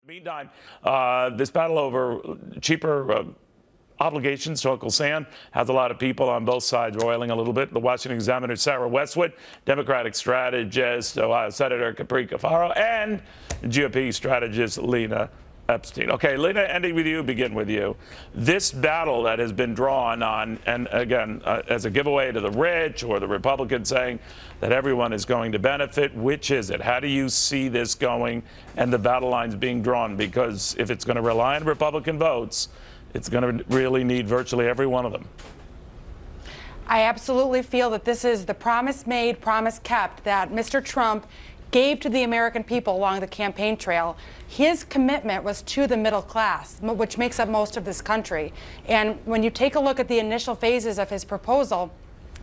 Meantime, this battle over cheaper obligations to Uncle Sam has a lot of people on both sides roiling a little bit. The Washington Examiner, Sarah Westwood, Democratic strategist, Ohio Senator Capri Cafaro, and GOP strategist Lena Epstein. Okay, Lena, ending with you, begin with you. This battle that has been drawn on, and again, as a giveaway to the rich or the Republicans saying that everyone is going to benefit, which is it? How do you see this going and the battle lines being drawn? Because if it's going to rely on Republican votes, it's going to really need virtually every one of them. I absolutely feel that this is the promise made, promise kept that Mr. Trump gave to the American people along the campaign trail. His commitment was to the middle class, which makes up most of this country. And when you take a look at the initial phases of his proposal,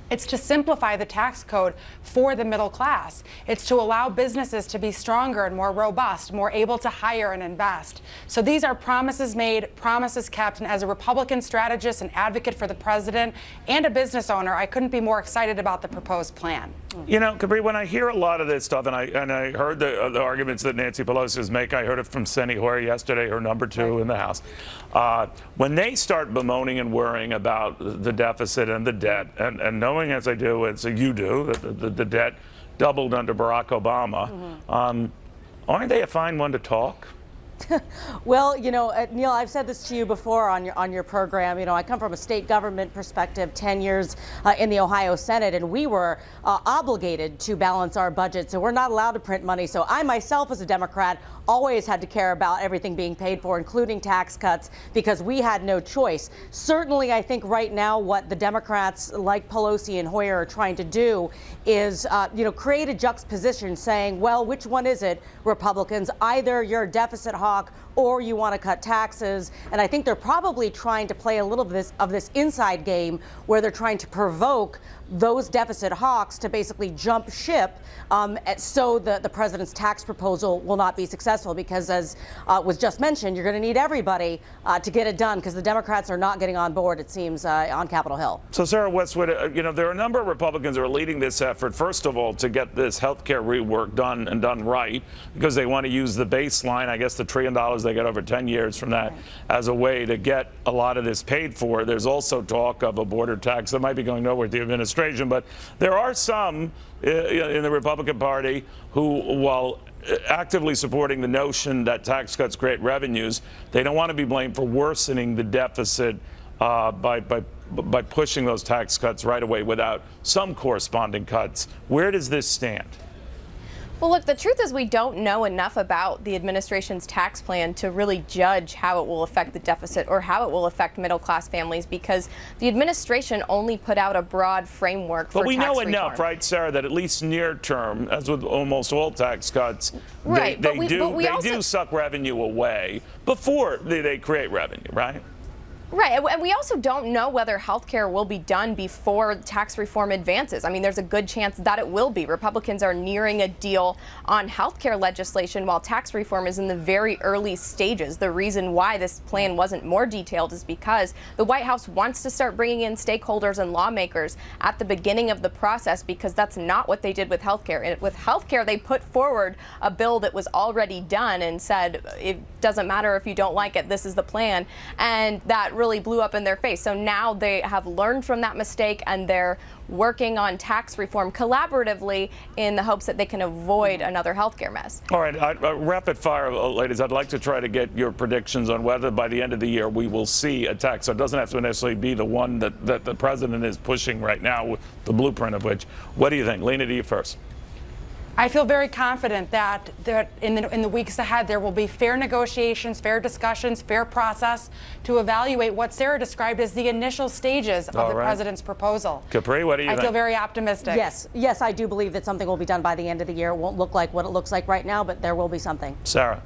it's to simplify the tax code for the middle class. It's to allow businesses to be stronger and more robust, more able to hire and invest. So these are promises made, promises kept. And as a Republican strategist and advocate for the president and a business owner, I couldn't be more excited about the proposed plan. You know, Capri, when I hear a lot of this stuff, and I heard the arguments that Nancy Pelosi is making, I heard it from Steny Hoyer yesterday, her number two in the House. When they start bemoaning and worrying about the deficit and the debt, and knowing as I do, as you do, that the debt doubled under Barack Obama, aren't they a fine one to talk? Well, you know, Neil, I've said this to you before on your program. You know, I come from a state government perspective, 10 years in the Ohio Senate, and we were obligated to balance our budget, so we're not allowed to print money. So I myself, as a Democrat, always had to care about everything being paid for, including tax cuts, because we had no choice. Certainly, I think right now what the Democrats like Pelosi and Hoyer are trying to do is, you know, create a juxtaposition saying, well, which one is it, Republicans? Either you're a deficit hawk or you want to cut taxes. And I think they're probably trying to play a little bit of this inside game where they're trying to provoke those deficit hawks to basically jump ship so the president's tax proposal will not be successful, because as was just mentioned, you're going to need everybody to get it done, because the Democrats are not getting on board, it seems, on Capitol Hill. So Sarah Westwood, you know, there are a number of Republicans who are leading this effort, first of all, to get this health care rework done and done right, because they want to use the baseline, I guess the $1 trillion they get over 10 years from that, as a way to get a lot of this paid for. There's also talk of a border tax that might be going nowhere with the administration, but there are some in the Republican Party who, while actively supporting the notion that tax cuts create revenues, they don't want to be blamed for worsening the deficit by pushing those tax cuts right away without some corresponding cuts. Where does this stand? Well, look, the truth is we don't know enough about the administration's tax plan to really judge how it will affect the deficit or how it will affect middle-class families, because the administration only put out a broad framework for tax reform. But we know enough, right, Sarah, that at least near term, as with almost all tax cuts, right, they do suck revenue away before they create revenue, right? Right, and we also don't know whether health care will be done before tax reform advances. I mean, there's a good chance that it will be. Republicans are nearing a deal on health care legislation while tax reform is in the very early stages. The reason why this plan wasn't more detailed is because the White House wants to start bringing in stakeholders and lawmakers at the beginning of the process, because that's not what they did with health care. And with health care, they put forward a bill that was already done and said, it doesn't matter if you don't like it, this is the plan. And that really blew up in their face. So now they have learned from that mistake, and they're working on tax reform collaboratively in the hopes that they can avoid another healthcare mess. All right, rapid fire, ladies. I'd like to try to get your predictions on whether by the end of the year we will see a tax. So it doesn't have to necessarily be the one that the president is pushing right now, with the blueprint of which. What do you think? Lena, to you first. I feel very confident that in the weeks ahead there will be fair negotiations, fair discussions, fair process to evaluate what Sarah described as the initial stages of the president's proposal. Capri, what do you think? I feel very optimistic. Yes, I do believe that something will be done by the end of the year. It won't look like what it looks like right now, but there will be something. Sarah.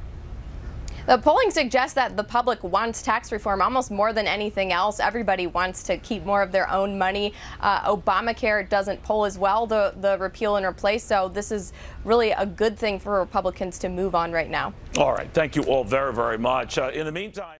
The polling suggests that the public wants tax reform almost more than anything else. Everybody wants to keep more of their own money. Obamacare doesn't poll as well, the repeal and replace. So this is really a good thing for Republicans to move on right now. All right. Thank you all very, very much. In the meantime.